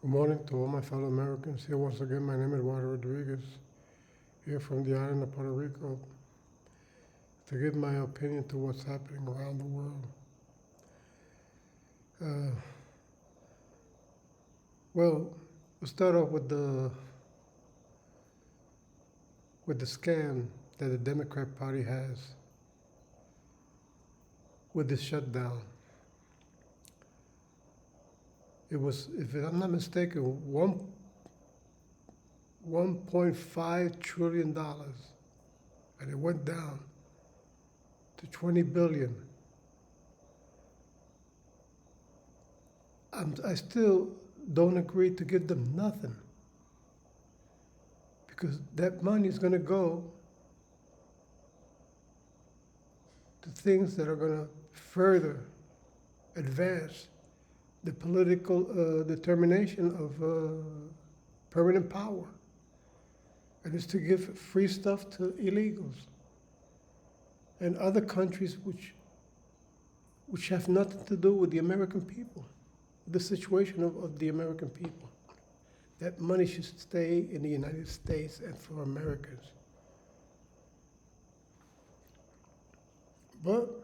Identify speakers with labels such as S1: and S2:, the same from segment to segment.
S1: Good morning to all my fellow Americans. Here once again, my name is Eduardo Rodriguez, here from the island of Puerto Rico, to give my opinion to what's happening around the world. Uh, well, we'll start off with the scam that the Democrat Party has with the shutdown. It was, if I'm not mistaken, $1.5 trillion, and it went down to 20 billion. I still don't agree to give them nothing, because that money is going to go to things that are going to further advance the political determination of permanent power. And it's to give free stuff to illegals and other countries which have nothing to do with the American people, the situation of the American people. That money should stay in the United States and for Americans. But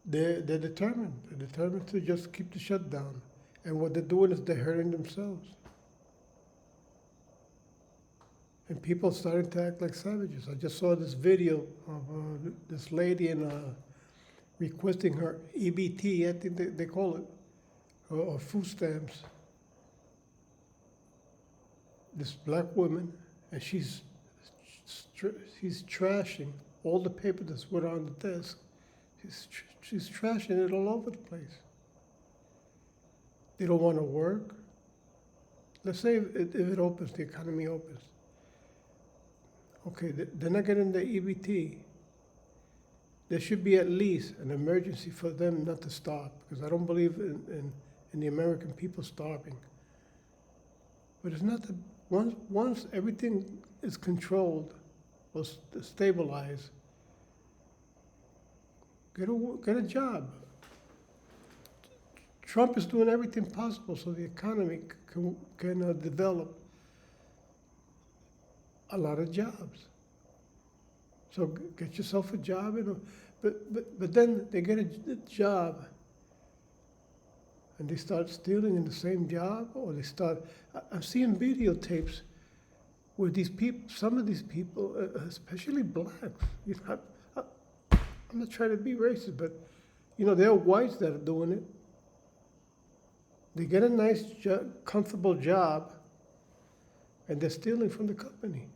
S1: they're determined. They're determined to just keep the shutdown. And what they're doing is they're hurting themselves. And people are starting to act like savages. I just saw this video of this lady requesting her EBT, I think they call it, or food stamps. This black woman, and she's trashing all the paper that's put on the desk. She's trashing it all over the place. They don't want to work. Let's say if it opens, the economy opens. Okay, they're not getting the EBT. There should be at least an emergency for them not to starve, because I don't believe in the American people starving. But it's not that once everything is controlled or stabilized, get a job. Trump is doing everything possible so the economy can develop a lot of jobs. So get yourself a job, but then they get a job and they start stealing in the same job, or they start. I'm seeing videotapes where these people, some of these people, especially blacks, I'm not trying to be racist, but they're whites that are doing it. They get a nice, comfortable job, and they're stealing from the company.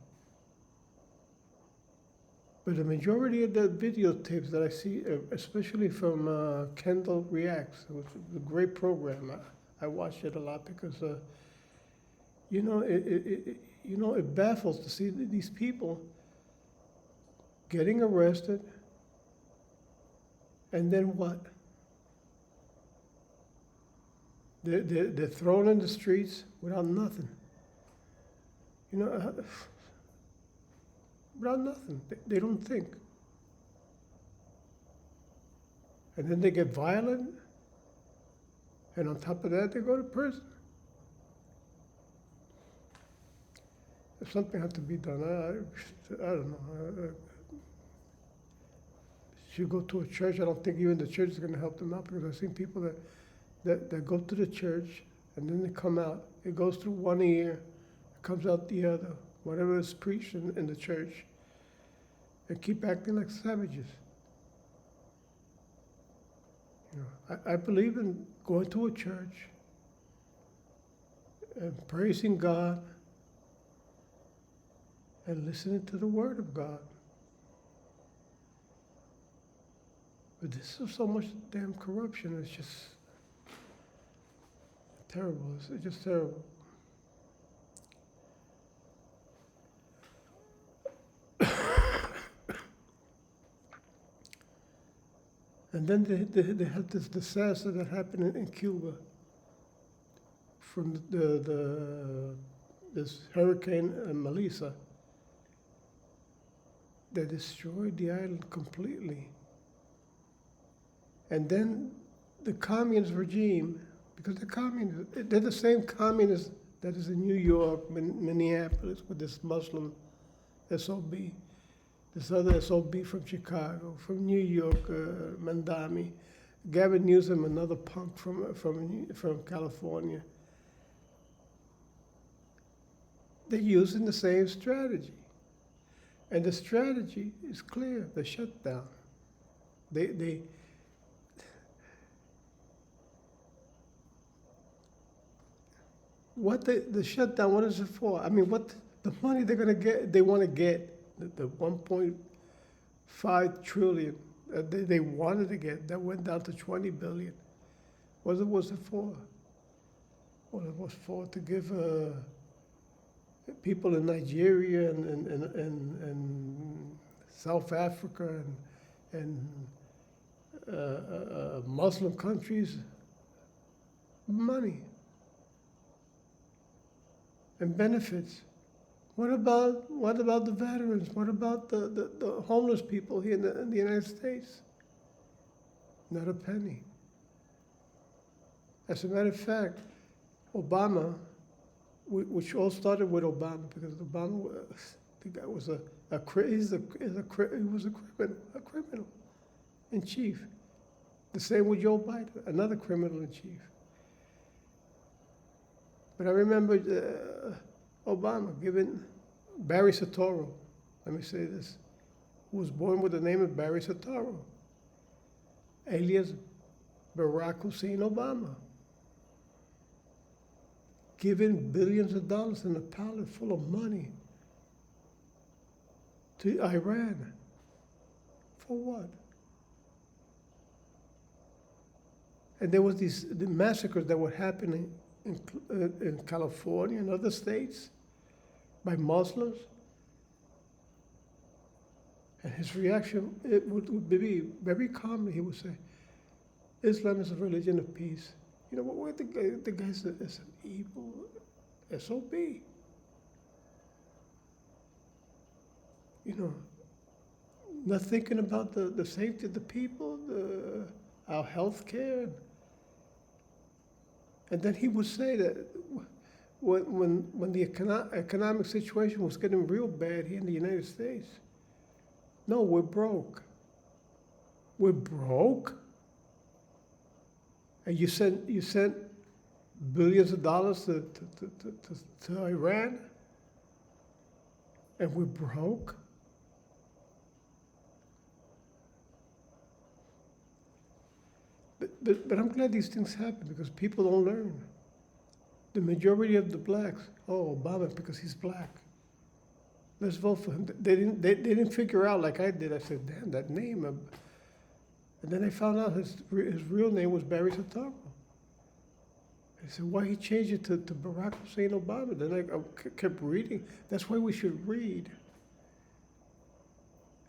S1: But the majority of the videotapes that I see, especially from Kendall Reacts, which is a great program, I watch it a lot because, it baffles to see these people getting arrested, and then what? They're thrown in the streets without nothing. Without nothing. They don't think. And then they get violent, and on top of that, they go to prison. If something had to be done, I don't know. You go to a church, I don't think even the church is going to help them out, because I've seen people that go to the church and then they come out. It goes through one ear, it comes out the other, whatever is preached in the church, and keep acting like savages. I believe in going to a church and praising God and listening to the Word of God. But this is so much damn corruption. It's just terrible. It's just terrible. And then they had this disaster that happened in Cuba from this hurricane Melissa that destroyed the island completely. And then the communist regime because they're communists. They're the same communists that is in New York, Minneapolis, with this Muslim SOB, this other SOB from Chicago, from New York, Mandami, Gavin Newsom, another punk from California. They're using the same strategy. And the strategy is clear, the shutdown. The shutdown, what is it for? I mean, what the money they're gonna get, they wanna get, the 1.5 trillion they wanted to get, that went down to 20 billion. What was it for? Well, it was for to give people in Nigeria and South Africa and Muslim countries money and benefits. What about the veterans? What about the homeless people here in the United States? Not a penny. As a matter of fact, Obama, which all started with Obama, because Obama, the guy was a criminal in chief. The same with Joe Biden, another criminal in chief. But I remember Obama giving Barry Soetoro, let me say this, who was born with the name of Barry Soetoro, alias Barack Hussein Obama, giving billions of dollars in a pallet full of money to Iran. For what? And there was the massacres that were happening in California and other states by Muslims. And his reaction, it would be very calmly, he would say, Islam is a religion of peace. You know, what the guy's an evil SOB. You know, not thinking about the safety of the people, our health care. And then he would say that when the economic situation was getting real bad here in the United States, no, we're broke. We're broke? And you sent billions of dollars to Iran, and we're broke? But I'm glad these things happen because people don't learn. The majority of the blacks, oh, Obama because he's black. Let's vote for him. They didn't figure out like I did. I said, damn, that name. And then I found out his real name was Barry Soetoro. I said, why he changed it to Barack Hussein Obama? Then I kept reading. That's why we should read.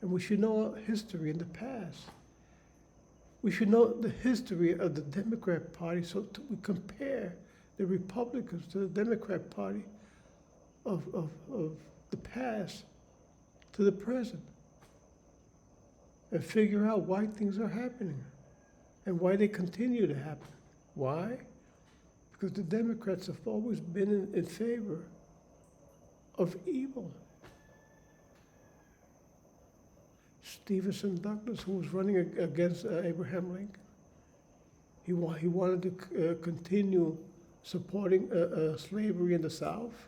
S1: And we should know history in the past. We should know the history of the Democrat Party so we compare the Republicans to the Democrat Party of the past to the present and figure out why things are happening and why they continue to happen. Why? Because the Democrats have always been in favor of evil. Stevenson Douglas, who was running against Abraham Lincoln, he wanted to continue supporting slavery in the South.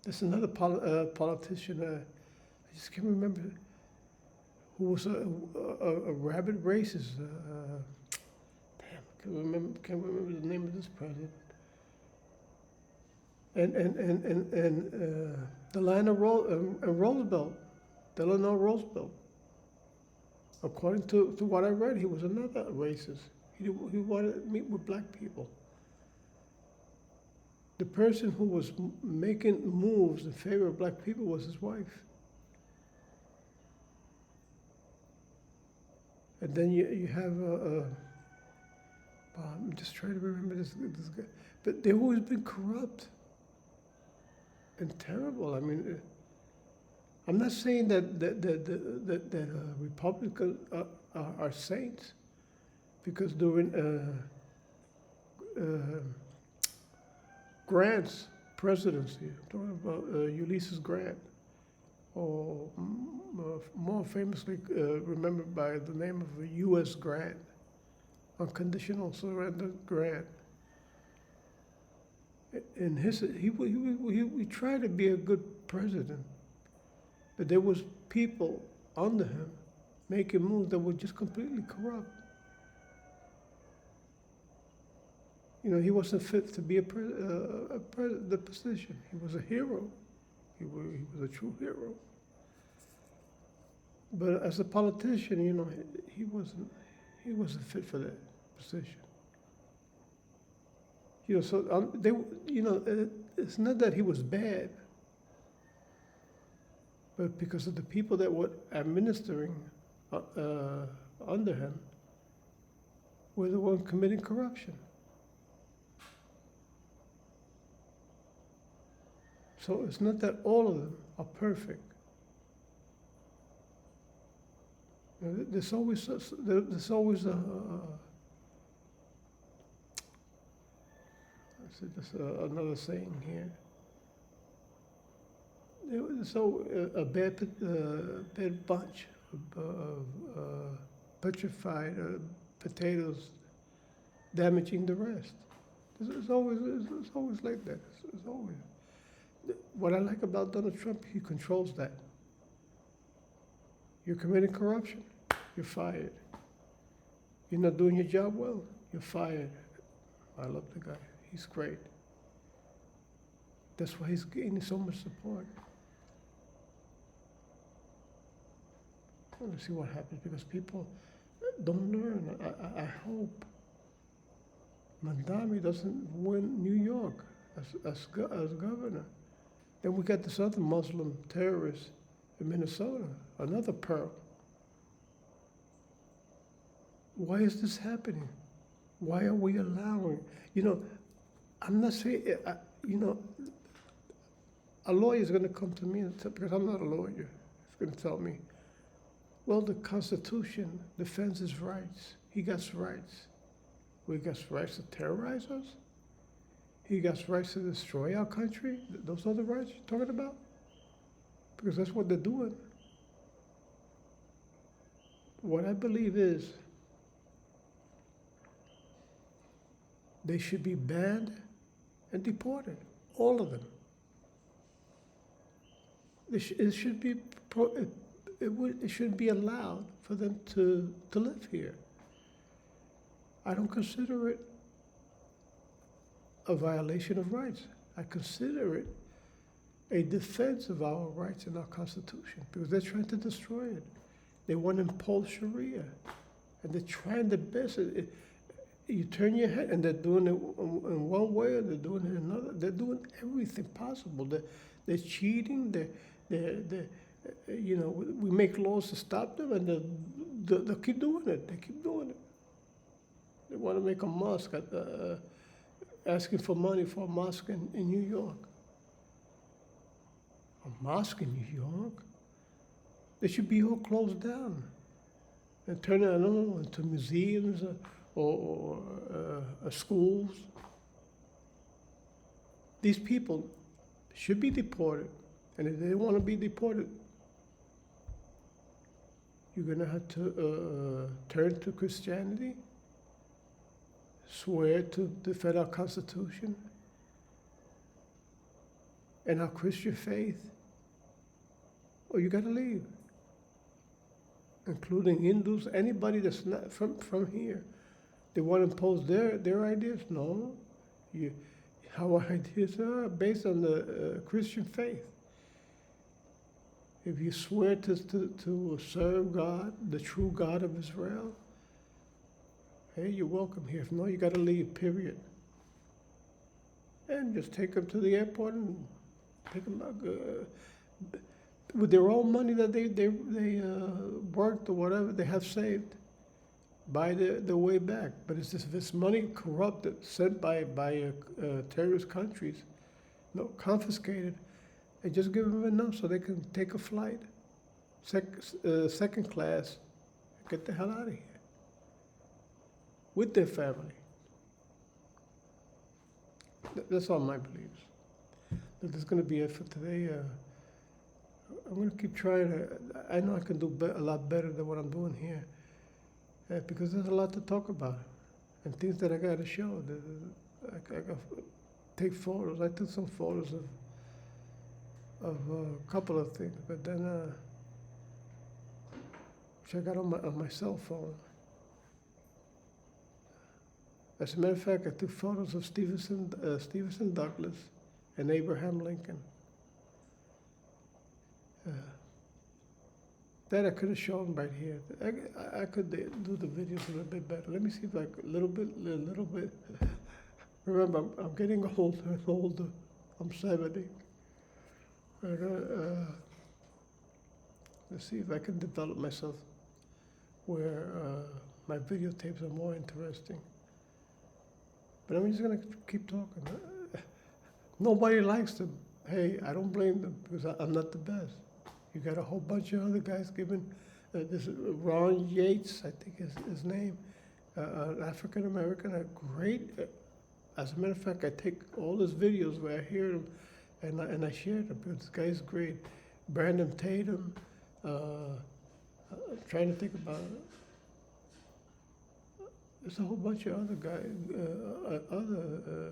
S1: There's another politician, I just can't remember, who was a rabid racist. Can't remember the name of this president. And Delano Roosevelt, Delano Roosevelt. According to what I read, he was another racist. He wanted to meet with black people. The person who was making moves in favor of black people was his wife. And then you have I'm just trying to remember this guy. But they've always been corrupt and terrible. I mean, I'm not saying that Republicans are saints, because during Grant's presidency, I'm talking about Ulysses Grant, or more famously remembered by the name of U.S. Grant, Unconditional Surrender Grant. And he tried to be a good president, but there was people under him making moves that were just completely corrupt. You know, he wasn't fit to be the position. He was a hero. He was a true hero. But as a politician, you know, he wasn't fit for that position. You know, so it's not that he was bad, but because of the people that were administering under him were the ones committing corruption. So it's not that all of them are perfect. There's always another saying here. There's a bad bunch of petrified potatoes damaging the rest. It's always like that. It's always. What I like about Donald Trump, he controls that. You're committing corruption, you're fired. You're not doing your job well, you're fired. I love the guy. He's great. That's why he's gaining so much support. I want to see what happens because people don't learn. I hope Mandami doesn't win New York as governor. Then we got this other Muslim terrorist in Minnesota, another pearl. Why is this happening? Why are we allowing? You know, I'm not saying, a lawyer is going to come to me and tell, because I'm not a lawyer, he's going to tell me, well, the Constitution defends his rights. He got rights. We got rights to terrorize us? He got rights to destroy our country? Those are the rights you're talking about? Because that's what they're doing. What I believe is they should be banned and deported, all of them. It shouldn't be allowed for them to live here. I don't consider it a violation of rights. I consider it a defense of our rights in our Constitution because they're trying to destroy it. They want to impose Sharia, and they're trying their best. You turn your head, and they're doing it in one way, or they're doing it in another. They're doing everything possible. They're cheating. We make laws to stop them, and they'll keep doing it. They keep doing it. They want to make a mosque, asking for money for a mosque in New York. A mosque in New York? They should be all closed down and turn it, into museums or schools. These people should be deported. And if they want to be deported, you're going to have to turn to Christianity, swear to defend our Constitution and our Christian faith, or you got to leave, including Hindus, anybody that's not from here. They want to impose their ideas? No. Our ideas are based on the Christian faith. If you swear to serve God, the true God of Israel, hey, you're welcome here. If no, you got to leave, period. And just take them to the airport and take them back. With their own money that they worked or whatever they have saved, buy their way back. But it's just this money corrupted, sent by terrorist countries, confiscated, and just give them enough so they can take a flight, second class, get the hell out of here with their family. That's all my beliefs. But that's going to be it for today. I'm going to keep trying. I know I can do a lot better than what I'm doing here, because there's a lot to talk about and things that I got to show. I got to take photos. I took some photos of a couple of things, but then which I got on my cell phone. As a matter of fact, I took photos of Stevenson Douglas and Abraham Lincoln. That I could have shown right here. I could do the videos a little bit better. Let me see if a little bit. Remember, I'm getting older and older. I'm 70. Let's see if I can develop myself where my videotapes are more interesting. But I'm just gonna keep talking. Nobody likes them. Hey, I don't blame them because I'm not the best. You got a whole bunch of other guys giving, this Ron Yates, I think is his name, an African American, a great, as a matter of fact, I take all his videos where I hear him and I share them because this guy's great. Brandon Tatum, I'm trying to think about it. There's a whole bunch of other guys, other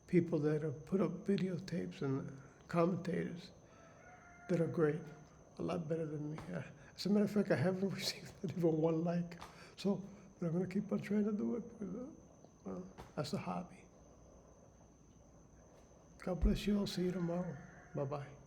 S1: people that have put up videotapes and commentators that are great, a lot better than me. As a matter of fact, I haven't received even one like. So I'm going to keep on trying to do it because that's a hobby. God bless you all. See you tomorrow. Bye-bye.